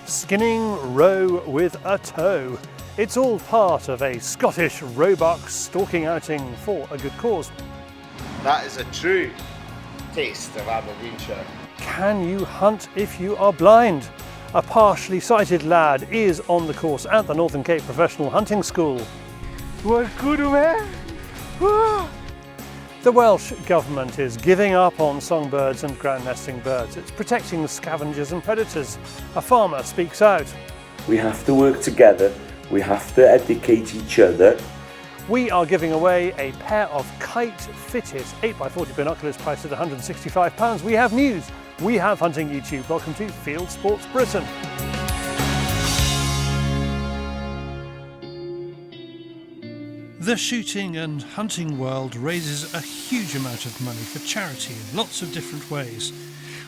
Skinning roe with a toe. It's all part of a Scottish roebuck stalking outing for a good cause. That is a true taste of Aberdeenshire. Can you hunt if you are blind? A partially sighted lad is on the course at the Northern Cape Professional Hunting School. What good, man? The Welsh Government is giving up on songbirds and ground nesting birds. It's protecting the scavengers and predators. A farmer speaks out. We have to work together. We have to educate each other. We are giving away a pair of kite-fitted 8x40 binoculars priced at £165. We have news. We have hunting YouTube. Welcome to Fieldsports Britain. The shooting and hunting world raises a huge amount of money for charity in lots of different ways.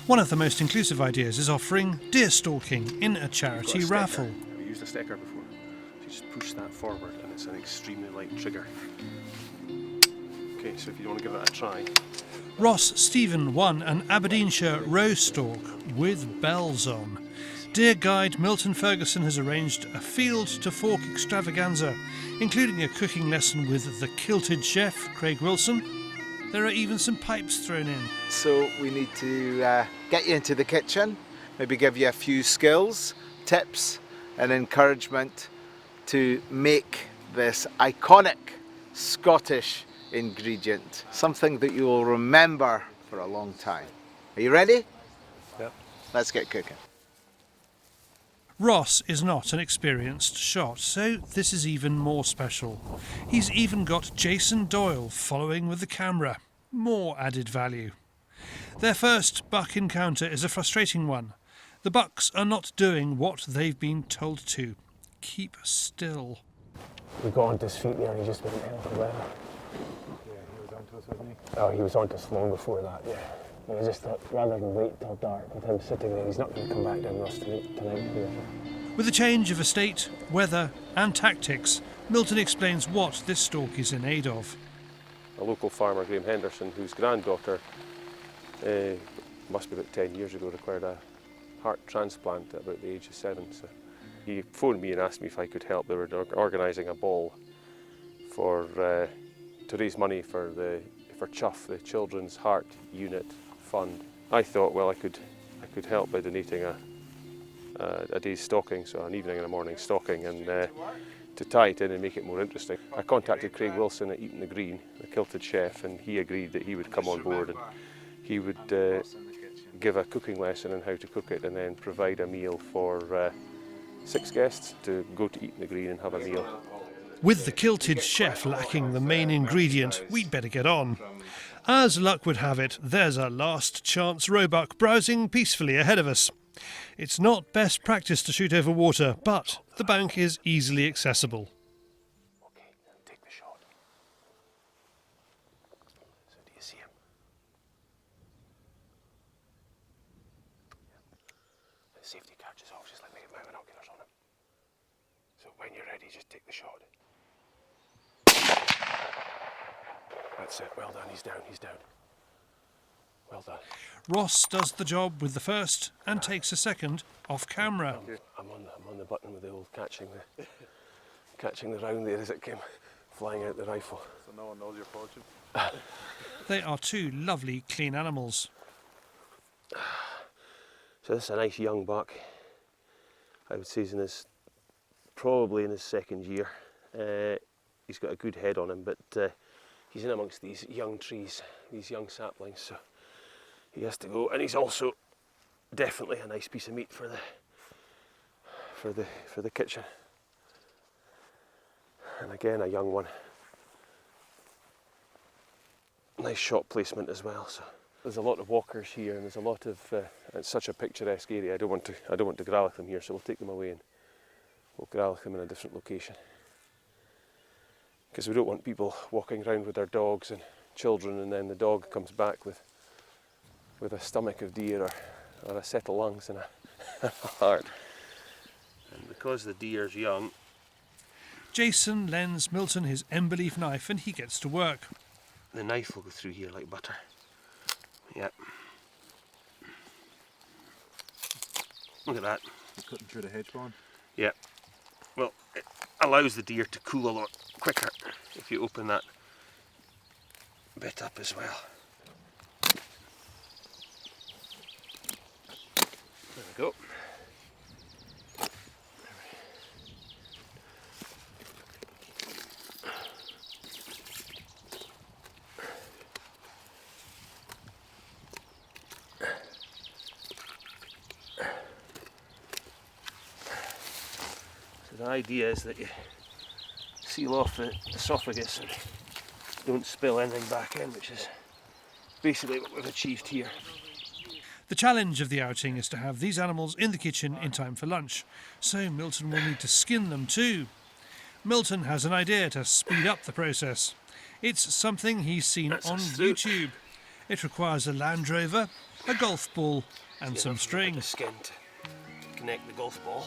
One of the most inclusive ideas is offering deer stalking in a charity raffle. Have you used a stacker before? So you just push that forward and it's an extremely light trigger. Okay, so if you want to give that a try. Ross Stephen won an Aberdeenshire roe stalk with bells on. Deer guide Milton Ferguson has arranged a field to fork extravaganza, including a cooking lesson with the kilted chef Craig Wilson. There are even some pipes thrown in. So we need to get you into the kitchen, maybe give you a few skills, tips and encouragement to make this iconic Scottish ingredient, something that you will remember for a long time. Are you ready? Yep. Let's get cooking. Ross is not an experienced shot, so this is even more special. He's even got Jason Doyle following with the camera. More added value. Their first buck encounter is a frustrating one. The bucks are not doing what they've been told to. Keep still. We got onto his feet there and he just went hell for leather. Yeah, he was onto us, wasn't he? Oh, he was onto us long before that, yeah. And I just thought, rather than wait till dark with him sitting there, he's not going to come back down Ross tonight. With a change of estate, weather and tactics, Milton explains what this stalk is in aid of. A local farmer, Graham Henderson, whose granddaughter, must be about 10 years ago, required a heart transplant at about the age of 7. So he phoned me and asked me if I could help. They were organising a ball for to raise money for Chuff, the Children's Heart Unit Fund. I thought, well, I could help by donating a day's stalking, so an evening and a morning stalking, and to tie it in and make it more interesting. I contacted Craig Wilson at Eaton the Green, the kilted chef, and he agreed that he would come on board and he would give a cooking lesson on how to cook it and then provide a meal for 6 guests to go to Eaton the Green and have a meal. With the kilted chef lacking the main ingredient, we'd better get on. As luck would have it, there's a last chance roebuck browsing peacefully ahead of us. It's not best practice to shoot over water, but the bank is easily accessible. Okay, take the shot. So do you see him? Yeah. The safety catch is off, just let me get my binoculars on him. So when you're ready, just take the shot. That's it, well done, he's down, he's down. Well done. Ross does the job with the first and takes a second off camera. I'm on the button with the old catching the round there as it came flying out the rifle. So no one knows your fortune? They are two lovely, clean animals. So this is a nice young buck. I would say he's probably in his 2nd year. He's got a good head on him, but he's in amongst these young trees, these young saplings, so he has to go. And he's also definitely a nice piece of meat for the kitchen. And again, a young one. Nice shot placement as well. So there's a lot of walkers here, and there's a lot of. It's such a picturesque area. I don't want to gralloch them here, so we'll take them away and we'll gralloch them in a different location. Because we don't want people walking around with their dogs and children, and then the dog comes back with a stomach of deer or a set of lungs and a heart. And because the deer's young, Jason lends Milton his Emberleaf knife and he gets to work. the knife will go through here like butter. Yep. Look at that. Cutting through the hedge bond. Yeah. Well, it allows the deer to cool a lot quicker if you open that bit up as well. There we go. So the idea is that you seal off the esophagus and don't spill anything back in, which is basically what we've achieved here. The challenge of the outing is to have these animals in the kitchen in time for lunch, so Milton will need to skin them too. Milton has an idea to speed up the process. It's something he's seen on YouTube. It requires a Land Rover, a golf ball and some string. The skin to connect the golf ball.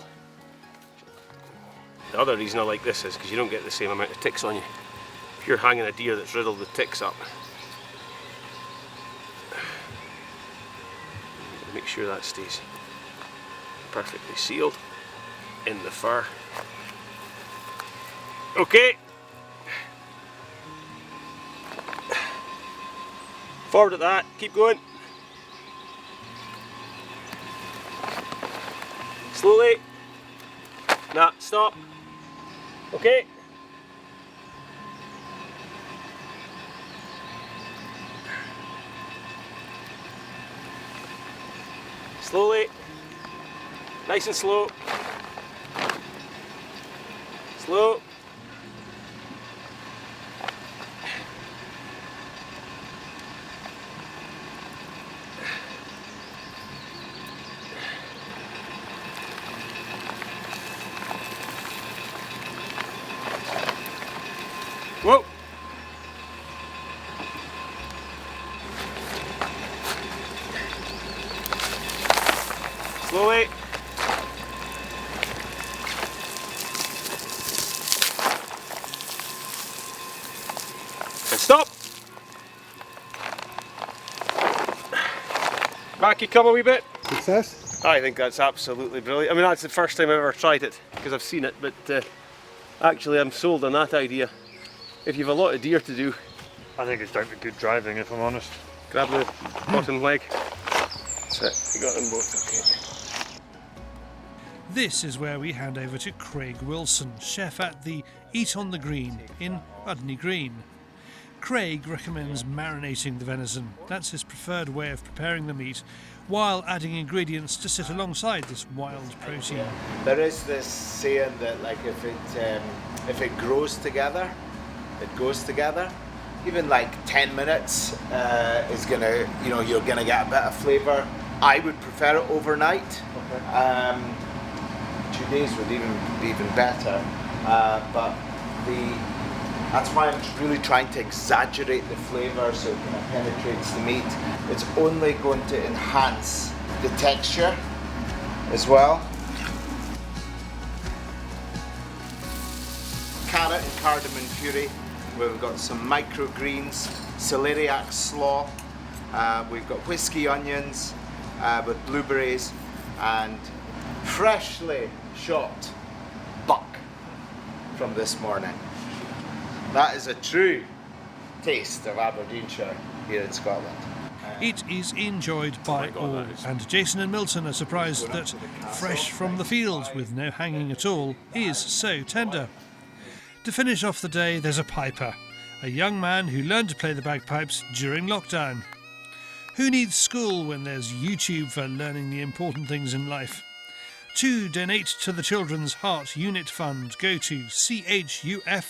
The other reason I like this is because you don't get the same amount of ticks on you. If you're hanging a deer that's riddled with ticks up, make sure that stays perfectly sealed in the fur. Okay. Forward at that, keep going. Slowly. Nah, stop. Okay. Slowly. Nice and slow. Slow. Whoa! Slowly. And stop. Back you come a wee bit. Success? I think that's absolutely brilliant. I mean, that's the first time I've ever tried it because I've seen it, but actually I'm sold on that idea. If you've a lot of deer to do, I think it's down to good driving, if I'm honest. grab the bottom leg. That's it, you got them both, okay. This is where we hand over to Craig Wilson, chef at the Eat on the Green in Udney Green. Craig recommends marinating the venison. That's his preferred way of preparing the meat, while adding ingredients to sit alongside this wild protein. There is this saying that, like, if it grows together, it goes together. Even like 10 minutes is gonna, you're gonna get a bit of flavour. I would prefer it overnight. 2 days would even be even better. But that's why I'm really trying to exaggerate the flavour so it kind of penetrates the meat. It's only going to enhance the texture as well. Carrot and cardamom puree. We've got some microgreens, celeriac slaw. We've got whiskey onions with blueberries and freshly shot buck from this morning. That is a true taste of Aberdeenshire here in Scotland. It is enjoyed by all, and Jason and Milton are surprised that fresh from the field with no hanging at all is so tender. To finish off the day, there's a piper, a young man who learned to play the bagpipes during lockdown. Who needs school when there's YouTube for learning the important things in life? To donate to the Children's Heart Unit Fund, go to chuf.org.uk.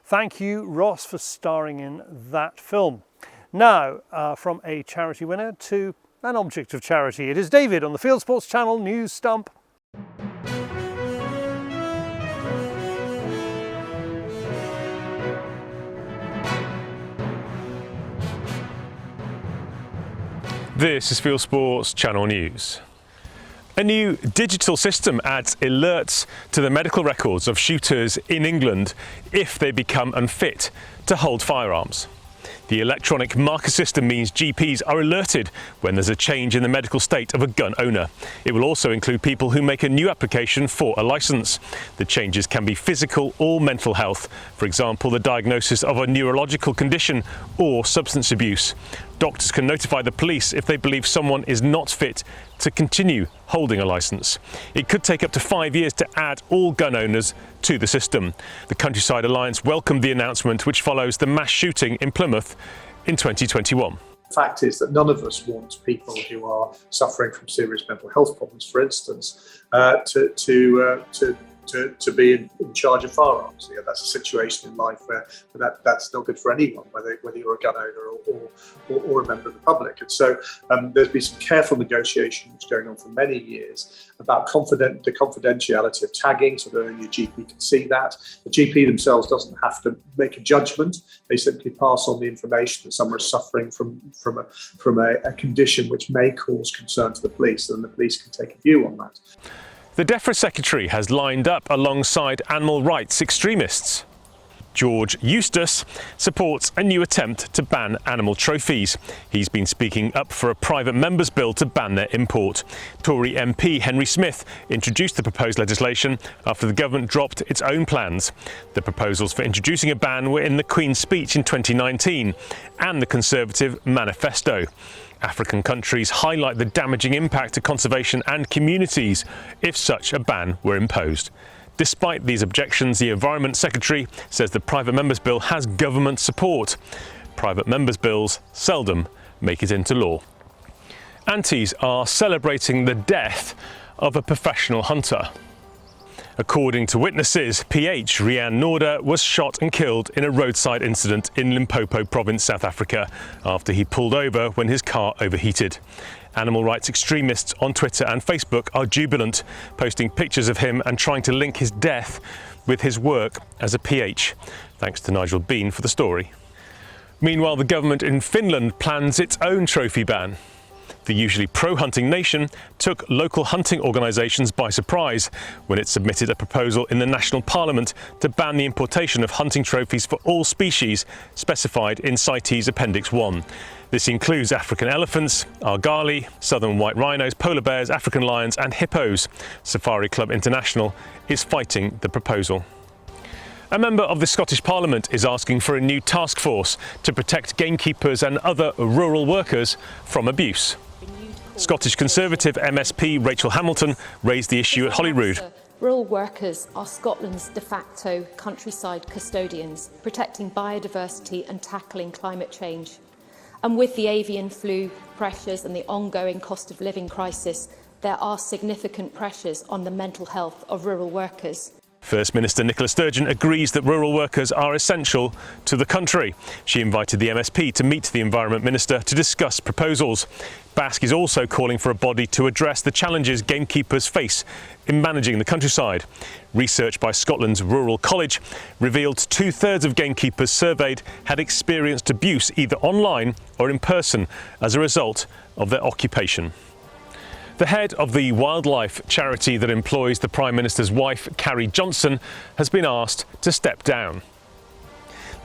Thank you, Ross, for starring in that film. Now, from a charity winner to an object of charity, it is David on the Fieldsports Channel News Stump. This is Fieldsports Channel News. A new digital system adds alerts to the medical records of shooters in England if they become unfit to hold firearms. The electronic marker system means GPs are alerted when there's a change in the medical state of a gun owner. It will also include people who make a new application for a licence. The changes can be physical or mental health, for example, the diagnosis of a neurological condition or substance abuse. Doctors can notify the police if they believe someone is not fit to continue holding a licence. It could take up to 5 years to add all gun owners to the system. The Countryside Alliance welcomed the announcement, which follows the mass shooting in Plymouth in 2021. The fact is that none of us want people who are suffering from serious mental health problems, for instance, to be in charge of firearms. That's a situation in life where that's not good for anyone, whether you're a gun owner or a member of the public. And so there's been some careful negotiations going on for many years about the confidentiality of tagging, so that only your GP can see that. The GP themselves doesn't have to make a judgment. They simply pass on the information that someone is suffering from a condition which may cause concern to the police, and the police can take a view on that. The DEFRA secretary has lined up alongside animal rights extremists. George Eustace supports a new attempt to ban animal trophies. He's been speaking up for a private member's bill to ban their import. Tory MP Henry Smith introduced the proposed legislation after the government dropped its own plans. The proposals for introducing a ban were in the Queen's speech in 2019 and the Conservative manifesto. African countries highlight the damaging impact to conservation and communities if such a ban were imposed. Despite these objections, the Environment Secretary says the private members' bill has government support. Private members' bills seldom make it into law. Aunties are celebrating the death of a professional hunter. According to witnesses, PH Rian Norda was shot and killed in a roadside incident in Limpopo province, South Africa, after he pulled over when his car overheated. Animal rights extremists on Twitter and Facebook are jubilant, posting pictures of him and trying to link his death with his work as a PH. Thanks to Nigel Bean for the story. Meanwhile, the government in Finland plans its own trophy ban. The usually pro-hunting nation took local hunting organisations by surprise when it submitted a proposal in the National Parliament to ban the importation of hunting trophies for all species specified in CITES Appendix 1. This includes African elephants, argali, southern white rhinos, polar bears, African lions and hippos. Safari Club International is fighting the proposal. A member of the Scottish Parliament is asking for a new task force to protect gamekeepers and other rural workers from abuse. Scottish Conservative MSP Rachel Hamilton raised the issue at Holyrood. Rural workers are Scotland's de facto countryside custodians, protecting biodiversity and tackling climate change. And with the avian flu pressures and the ongoing cost of living crisis, there are significant pressures on the mental health of rural workers. First Minister Nicola Sturgeon agrees that rural workers are essential to the country. She invited the MSP to meet the Environment Minister to discuss proposals. Basque is also calling for a body to address the challenges gamekeepers face in managing the countryside. Research by Scotland's Rural College revealed 2/3 of gamekeepers surveyed had experienced abuse either online or in person as a result of their occupation. The head of the wildlife charity that employs the Prime Minister's wife, Carrie Johnson, has been asked to step down.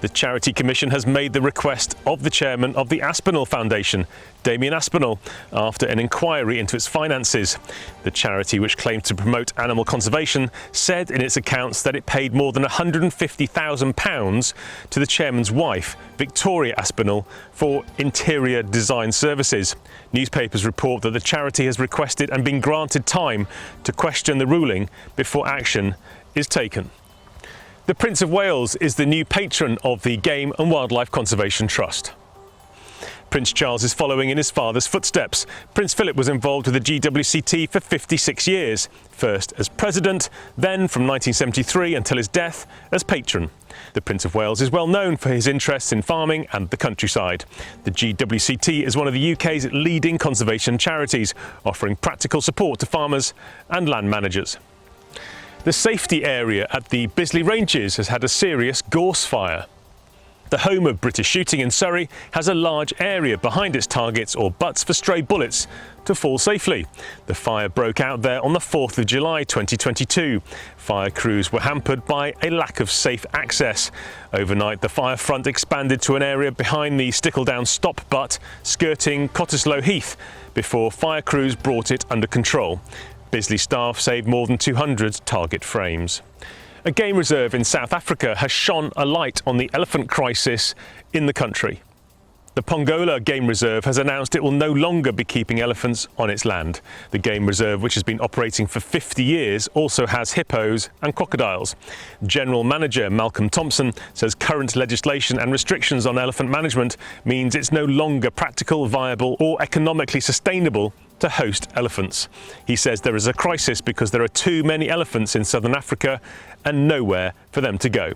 The Charity Commission has made the request of the chairman of the Aspinall Foundation, Damien Aspinall, after an inquiry into its finances. The charity, which claims to promote animal conservation, said in its accounts that it paid more than £150,000 to the chairman's wife, Victoria Aspinall, for interior design services. Newspapers report that the charity has requested and been granted time to question the ruling before action is taken. The Prince of Wales is the new patron of the Game and Wildlife Conservation Trust. Prince Charles is following in his father's footsteps. Prince Philip was involved with the GWCT for 56 years, first as president, then from 1973 until his death as patron. The Prince of Wales is well known for his interests in farming and the countryside. The GWCT is one of the UK's leading conservation charities, offering practical support to farmers and land managers. The safety area at the Bisley Ranges has had a serious gorse fire. The home of British shooting in Surrey has a large area behind its targets or butts for stray bullets to fall safely. The fire broke out there on the 4th of July 2022. Fire crews were hampered by a lack of safe access. Overnight, the fire front expanded to an area behind the Stickledown stop butt, skirting Cottesloe Heath, before fire crews brought it under control. Bisley staff saved more than 200 target frames. A game reserve in South Africa has shone a light on the elephant crisis in the country. The Pongola Game Reserve has announced it will no longer be keeping elephants on its land. The game reserve, which has been operating for 50 years, also has hippos and crocodiles. General Manager Malcolm Thompson says current legislation and restrictions on elephant management means it's no longer practical, viable or economically sustainable to host elephants. He says there is a crisis because there are too many elephants in southern Africa and nowhere for them to go.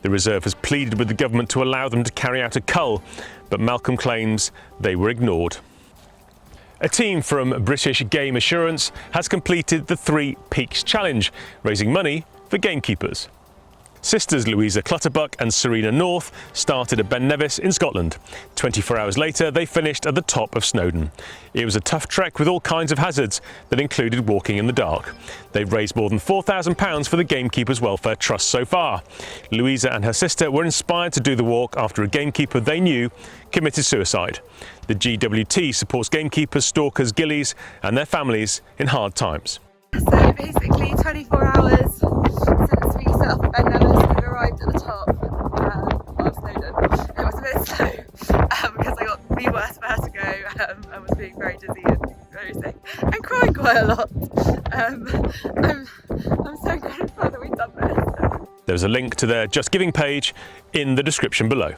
The reserve has pleaded with the government to allow them to carry out a cull, but Malcolm claims they were ignored. A team from British Game Assurance has completed the 3 Peaks Challenge, raising money for gamekeepers. Sisters Louisa Clutterbuck and Serena North started at Ben Nevis in Scotland. 24 hours later, they finished at the top of Snowdon. It was a tough trek with all kinds of hazards that included walking in the dark. They've raised more than £4,000 for the Gamekeepers Welfare Trust so far. Louisa and her sister were inspired to do the walk after a gamekeeper they knew committed suicide. The GWT supports gamekeepers, stalkers, gillies and their families in hard times. So basically 24 hours since we set up at Ben Nevis, we've arrived at the top of Snowdon. It was a bit slow because I got the worst vertigo and was being very dizzy and very sick and crying quite a lot. I'm so grateful that we've done this. There's a link to their Just Giving page in the description below.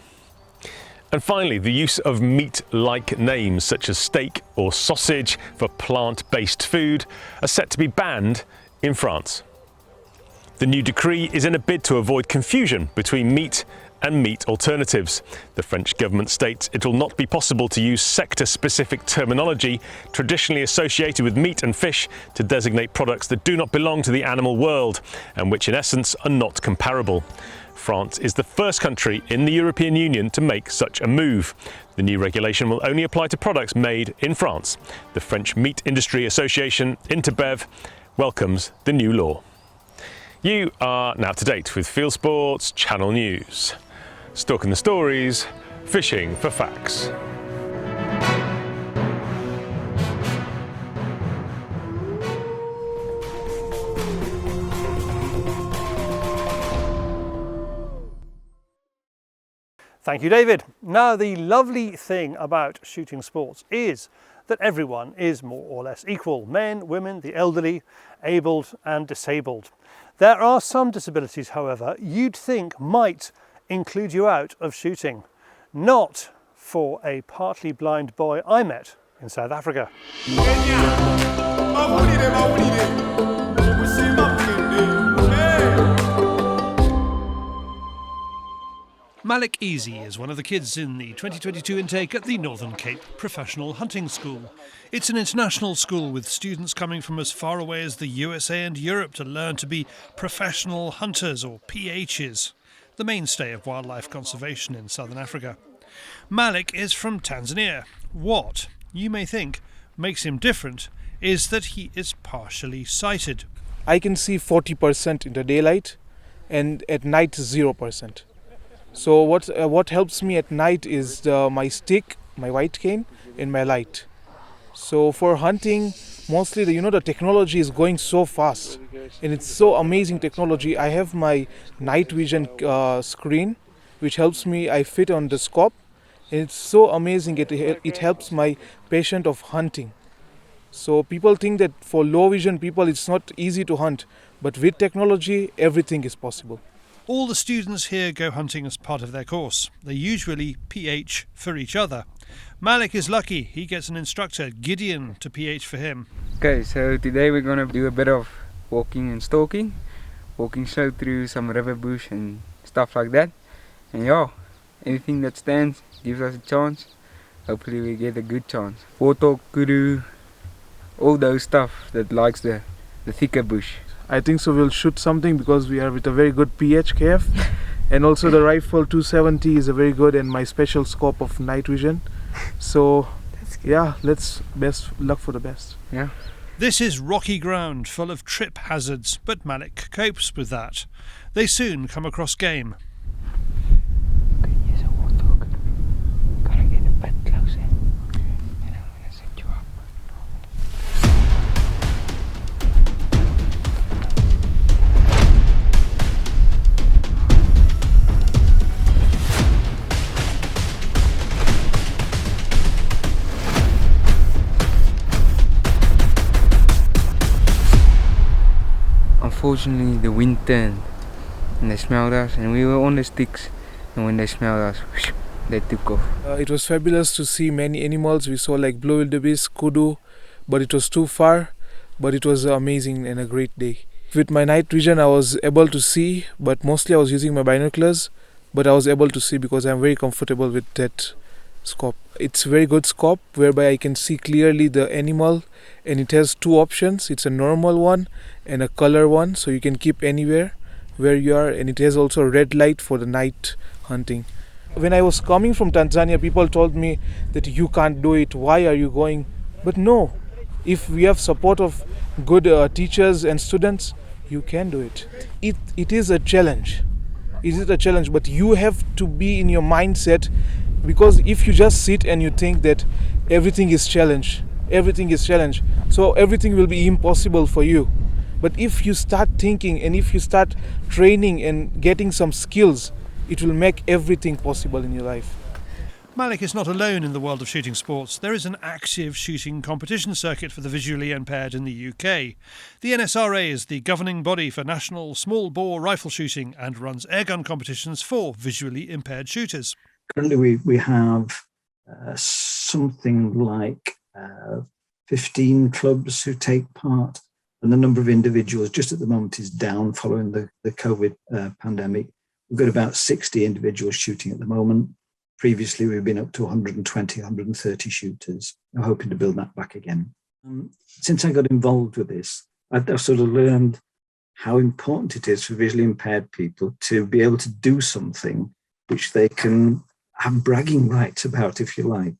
And finally, the use of meat-like names such as steak or sausage for plant-based food are set to be banned in France. The new decree is in a bid to avoid confusion between meat and meat alternatives. The French government states it will not be possible to use sector-specific terminology traditionally associated with meat and fish to designate products that do not belong to the animal world and which in essence are not comparable. France is the first country in the European Union to make such a move. The new regulation will only apply to products made in France. The French Meat Industry Association, Interbev, welcomes the new law. You are now up to date with Fieldsports Channel News. Stalking the stories, fishing for facts. Thank you, David. Now, the lovely thing about shooting sports is that everyone is more or less equal. Men, women, the elderly, abled and disabled. There are some disabilities, however, you'd think might include you out of shooting. Not for a partly blind boy I met in South Africa. Malik Easy is one of the kids in the 2022 intake at the Northern Cape Professional Hunting School. It's an international school with students coming from as far away as the USA and Europe to learn to be professional hunters, or PHs, the mainstay of wildlife conservation in southern Africa. Malik is from Tanzania. What, you may think, makes him different is that he is partially sighted. I can see 40% in the daylight and at night 0%. So what helps me at night is my stick, my white cane, and my light. So for hunting, mostly the technology is going so fast, and it's so amazing technology. I have my night vision screen, which helps me. I fit on the scope, and it's so amazing. It helps my patient of hunting. So people think that for low vision people it's not easy to hunt, but with technology everything is possible. All the students here go hunting as part of their course. They usually PH for each other. Malik is lucky. He gets an instructor, Gideon, to PH for him. Okay, so today we're going to do a bit of walking and stalking. Walking slow through some river bush and stuff like that. And yeah, anything that stands gives us a chance. Hopefully we get a good chance. Warthog, kudu, all those stuff that likes the thicker bush. I think so we'll shoot something because we are with a very good PH KF And also the rifle 270 is a very good and my special scope of night vision. So yeah, let's best luck for the best. Yeah. This is rocky ground full of trip hazards, but Malik copes with that. They soon come across game. Okay, here's a warthog. Gotta get a bit closer. And I'm gonna set you up. Unfortunately, the wind turned and they smelled us, and we were on the sticks, and when they smelled us, they took off. It was fabulous to see many animals. We saw like blue wildebeest, kudu, but it was too far, but it was amazing and a great day. With my night vision I was able to see, but mostly I was using my binoculars, but I was able to see because I'm very comfortable with that scope. It's a very good scope whereby I can see clearly the animal, and it has two options. It's a normal one and a color one, so you can keep anywhere where you are, and it has also a red light for the night hunting. When I was coming from Tanzania, people told me that you can't do it, why are you going? But no, if we have support of good teachers and students, you can do it. It is a challenge. It is a challenge, but you have to be in your mindset, because if you just sit and you think that everything is challenge, so everything will be impossible for you. But if you start thinking and if you start training and getting some skills, it will make everything possible in your life. Malik is not alone in the world of shooting sports. There is an active shooting competition circuit for the visually impaired in the UK. The NSRA is the governing body for national small bore rifle shooting and runs airgun competitions for visually impaired shooters. Currently we have something like 15 clubs who take part, and the number of individuals just at the moment is down following the COVID pandemic. We've got about 60 individuals shooting at the moment. Previously, we've been up to 120, 130 shooters. I'm hoping to build that back again. Since I got involved with this, I've sort of learned how important it is for visually impaired people to be able to do something which they can have bragging rights about, if you like.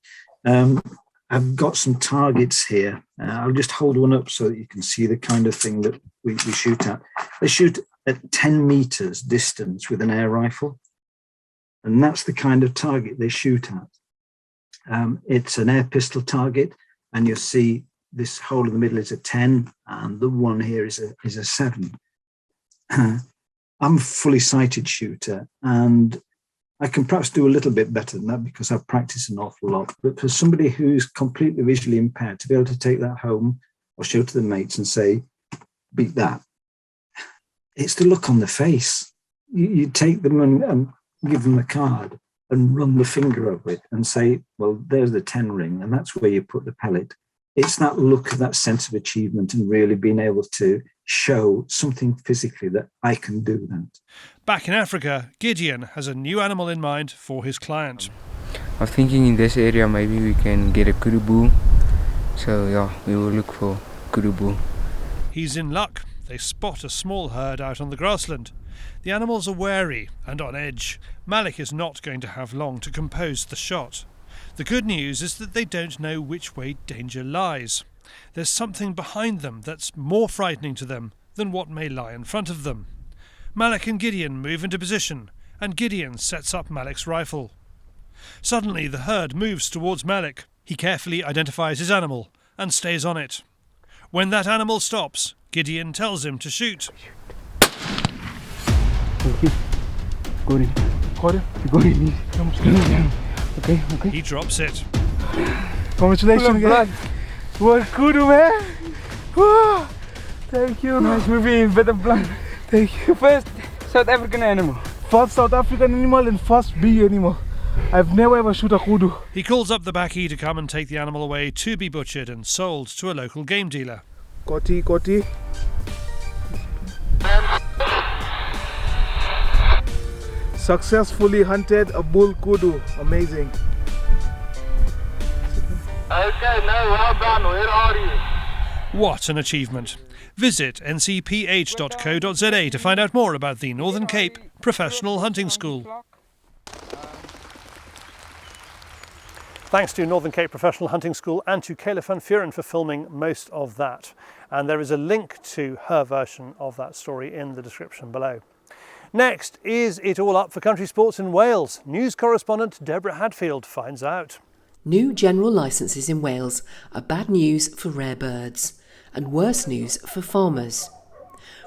I've got some targets here. I'll just hold one up so that you can see the kind of thing that we shoot at. They shoot at 10 meters distance with an air rifle. And that's the kind of target they shoot at. It's an air pistol target, and you'll see this hole in the middle is a 10, and the one here is a 7. I'm a fully sighted shooter, and I can perhaps do a little bit better than that because I've practiced an awful lot. But for somebody who's completely visually impaired, to be able to take that home or show to the mates and say, beat that, it's the look on the face. You take them and give them a card and run the finger over it and say, well, there's the 10 ring, and that's where you put the pellet. It's that look, that sense of achievement, and really being able to show something physically that I can do that. Back in Africa, Gideon has a new animal in mind for his client. I was thinking in this area maybe we can get a kudu. So yeah, we will look for kudu. He's in luck. They spot a small herd out on the grassland. The animals are wary and on edge. Malik is not going to have long to compose the shot. The good news is that they don't know which way danger lies. There's something behind them that's more frightening to them than what may lie in front of them. Malik and Gideon move into position, and Gideon sets up Malik's rifle. Suddenly the herd moves towards Malik. He carefully identifies his animal and stays on it. When that animal stops, Gideon tells him to shoot. Okay. Got it. Okay. He drops it. Congratulations again. What kudu, man. Whoa. Thank you. Nice movie, bit of blood. Thank you. First South African animal. First South African animal and first big animal. I've never ever shoot a kudu. He calls up the Baki to come and take the animal away to be butchered and sold to a local game dealer. Koti. Successfully hunted a bull kudu. Amazing. Okay, no, well done. Where are you? What an achievement. Visit ncph.co.za to find out more about the Northern Cape Professional Hunting School. Thanks to Northern Cape Professional Hunting School and to Kayla van Vuren for filming most of that. And there is a link to her version of that story in the description below. Next, is it all up for country sports in Wales? News correspondent Deborah Hadfield finds out. New general licences in Wales are bad news for rare birds and worse news for farmers.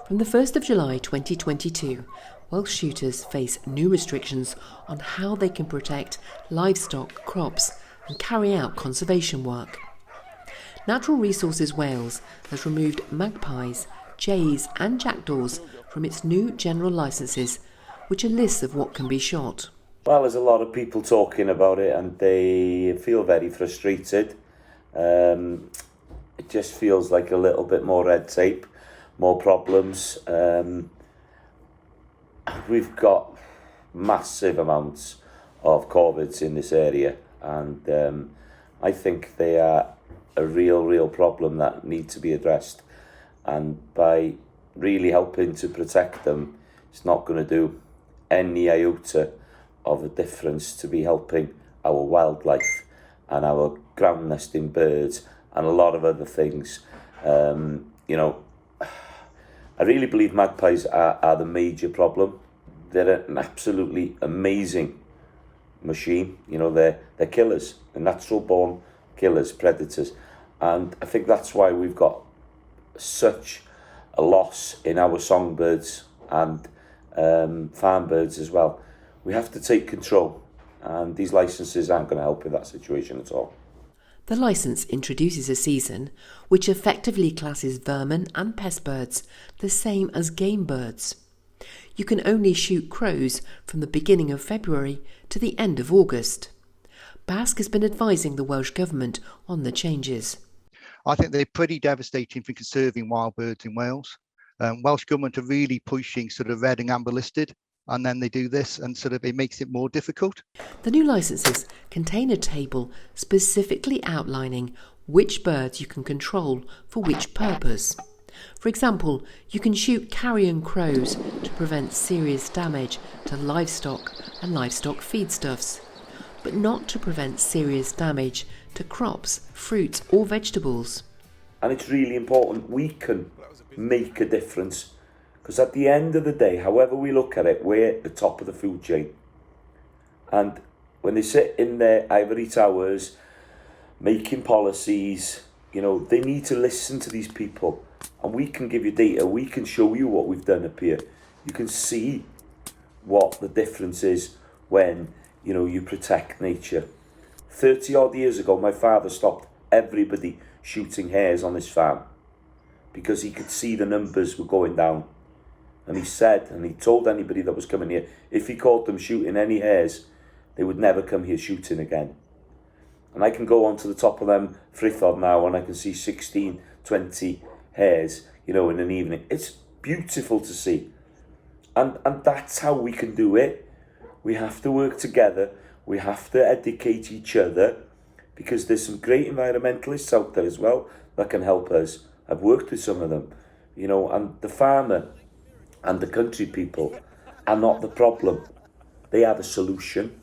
From the 1st of July 2022, Welsh shooters face new restrictions on how they can protect livestock, crops and carry out conservation work. Natural Resources Wales has removed magpies, jays and jackdaws from its new general licences, which are lists of what can be shot. Well, there's a lot of people talking about it and they feel very frustrated. It just feels like a little bit more red tape, more problems. We've got massive amounts of corvids in this area, and I think they are a real problem that need to be addressed. And by really helping to protect them, it's not going to do any iota of a difference to be helping our wildlife and our ground nesting birds and a lot of other things. You know, I really believe magpies are the major problem. They're an absolutely amazing machine. You know, they're killers, they're natural born killers, predators. And I think that's why we've got such a loss in our songbirds and farm birds as well. We have to take control, and these licences aren't going to help in that situation at all. The licence introduces a season which effectively classes vermin and pest birds the same as game birds. You can only shoot crows from the beginning of February to the end of August. BASC has been advising the Welsh Government on the changes. I think they're pretty devastating for conserving wild birds in Wales. Welsh Government are really pushing sort of red and amber listed, and then they do this and sort of it makes it more difficult. The new licences contain a table specifically outlining which birds you can control for which purpose. For example, you can shoot carrion crows to prevent serious damage to livestock and livestock feedstuffs, but not to prevent serious damage to crops, fruits or vegetables. And it's really important we can make a difference, because at the end of the day, however we look at it, we're at the top of the food chain. And when they sit in their ivory towers making policies, you know, they need to listen to these people. And we can give you data, we can show you what we've done up here. You can see what the difference is when, you know, you protect nature. 30 odd years ago, my father stopped everybody shooting hares on his farm because he could see the numbers were going down. And he said, and he told anybody that was coming here, if he caught them shooting any hares, they would never come here shooting again. And I can go onto the top of them frithod now and I can see 16, 20 hares, you know, in an evening. It's beautiful to see. And that's how we can do it. We have to work together. We have to educate each other, because there's some great environmentalists out there as well that can help us. I've worked with some of them, you know, and the farmer and the country people are not the problem. They are the solution,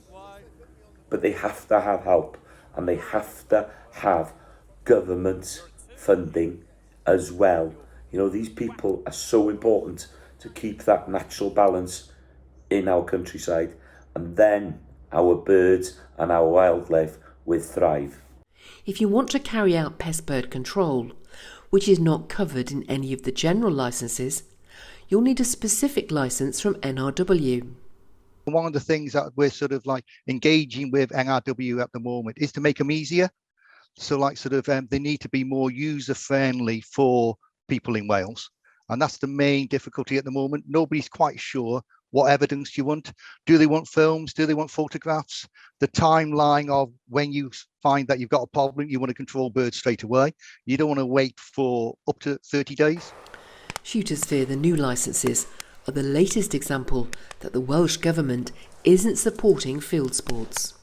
but they have to have help, and they have to have government funding as well. You know, these people are so important to keep that natural balance in our countryside, and then our birds and our wildlife will thrive. If you want to carry out pest bird control, which is not covered in any of the general licences, you'll need a specific licence from NRW. One of the things that we're sort of like engaging with NRW at the moment is to make them easier. So like sort of they need to be more user friendly for people in Wales. And that's the main difficulty at the moment. Nobody's quite sure what evidence you want. Do they want films? Do they want photographs? The timeline of when you find that you've got a problem, you want to control birds straight away. You don't want to wait for up to 30 days. Shooters fear the new licences are the latest example that the Welsh Government isn't supporting field sports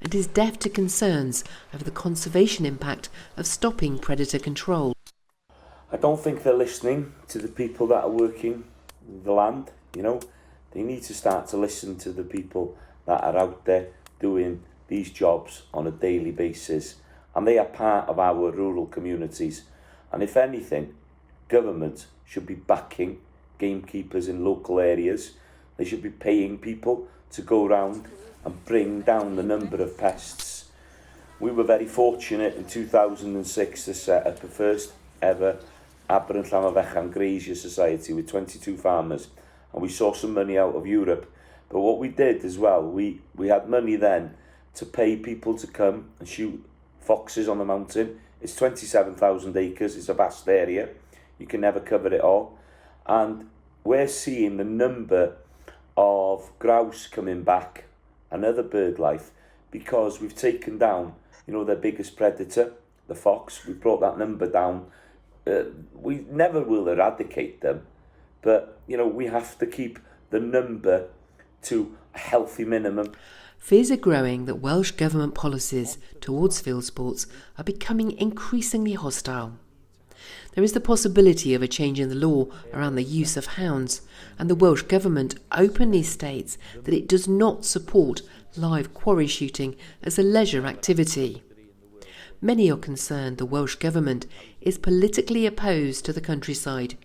and is deaf to concerns over the conservation impact of stopping predator control. I I don't think they're listening to the people that are working the land, you know. They need to start to listen to the people that are out there doing these jobs on a daily basis, and they are part of our rural communities. And if anything, government should be backing gamekeepers in local areas. They should be paying people to go around and bring down the number of pests. We were very fortunate in 2006 to set up the first ever Aberrant Llanfechan Grazier Society with 22 farmers, and we saw some money out of Europe. But what we did as well, we had money then to pay people to come and shoot foxes on the mountain. It's 27,000 acres, it's a vast area, you can never cover it all, and we're seeing the number of grouse coming back and other bird life because we've taken down, you know, their biggest predator, the fox. We brought that number down. We never will eradicate them, but you know, we have to keep the number to a healthy minimum. Fears are growing that Welsh Government policies towards field sports are becoming increasingly hostile. There is the possibility of a change in the law around the use of hounds, and the Welsh Government openly states that it does not support live quarry shooting as a leisure activity. Many are concerned the Welsh Government is politically opposed to the countryside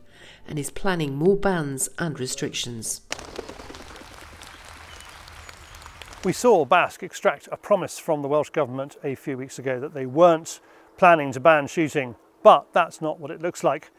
and is planning more bans and restrictions. We saw BASC extract a promise from the Welsh Government a few weeks ago that they weren't planning to ban shooting, but that's not what it looks like.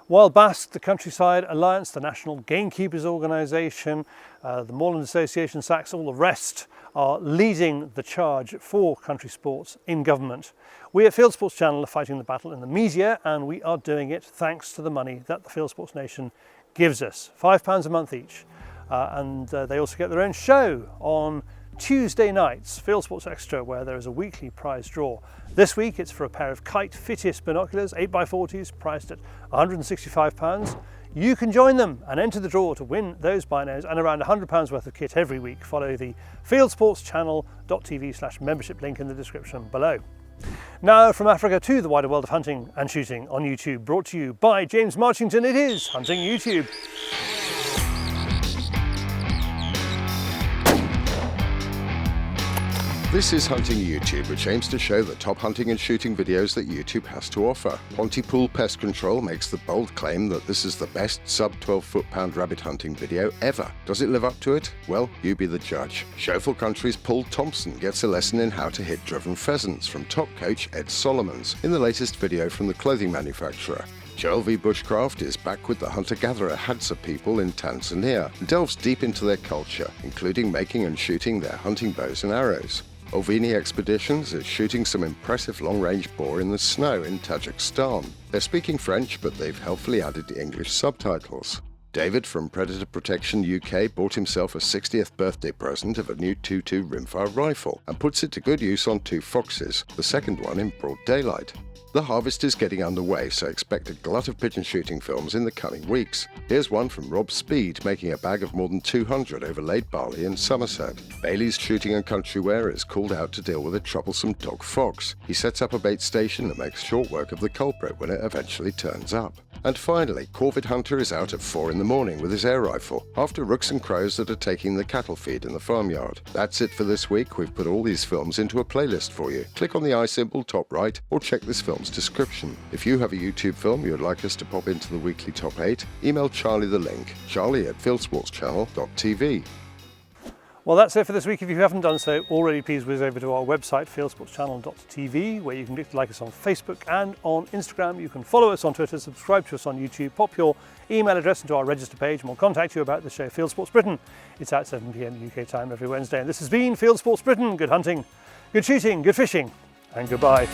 While BASC, the Countryside Alliance, the National Gamekeepers Organisation, the Moorland Association, SACS, all the rest are leading the charge for country sports in government. We at Fieldsports Channel are fighting the battle in the media, and we are doing it thanks to the money that the Fieldsports Nation gives us, £5 a month each. And they also get their own show on Tuesday nights, Fieldsports Extra, where there is a weekly prize draw. This week it's for a pair of Kite Fittis binoculars, 8x40s, priced at £165. You can join them and enter the draw to win those binos and around £100 worth of kit every week. Follow the fieldsportschannel.tv/membership link in the description below. Now from Africa to the wider world of hunting and shooting on YouTube, brought to you by James Marchington. It is Hunting YouTube. This is Hunting YouTube, which aims to show the top hunting and shooting videos that YouTube has to offer. Pontypool Pest Control makes the bold claim that this is the best sub-12 foot-pound rabbit hunting video ever. Does it live up to it? Well, you be the judge. Showful Country's Paul Thompson gets a lesson in how to hit driven pheasants from top coach Ed Solomons in the latest video from the clothing manufacturer. Joel V. Bushcraft is back with the hunter-gatherer Hadza people in Tanzania and delves deep into their culture, including making and shooting their hunting bows and arrows. Ovini Expeditions is shooting some impressive long-range boar in the snow in Tajikistan. They're speaking French, but they've helpfully added English subtitles. David from Predator Protection UK bought himself a 60th birthday present of a new 2.2 rimfire rifle and puts it to good use on 2 foxes, the second one in broad daylight. The harvest is getting underway, so expect a glut of pigeon shooting films in the coming weeks. Here's one from Rob Speed making a bag of more than 200 over laid barley in Somerset. Bailey's Shooting and Country Wear is called out to deal with a troublesome dog fox. He sets up a bait station that makes short work of the culprit when it eventually turns up. And finally, Corvid Hunter is out at 4 in the morning with his air rifle, after rooks and crows that are taking the cattle feed in the farmyard. That's it for this week. We've put all these films into a playlist for you. Click on the eye symbol top right, or check this film's description. If you have a YouTube film you'd like us to pop into the weekly top 8, email Charlie the link, charlie@fieldsportschannel.tv. Well, that's it for this week. If you haven't done so already, please whiz over to our website, fieldsportschannel.tv, where you can like us on Facebook and on Instagram. You can follow us on Twitter, subscribe to us on YouTube, pop your email address into our register page, and we'll contact you about the show Fieldsports Britain. It's at 7 PM UK time every Wednesday. And this has been Fieldsports Britain. Good hunting, good shooting, good fishing, and goodbye.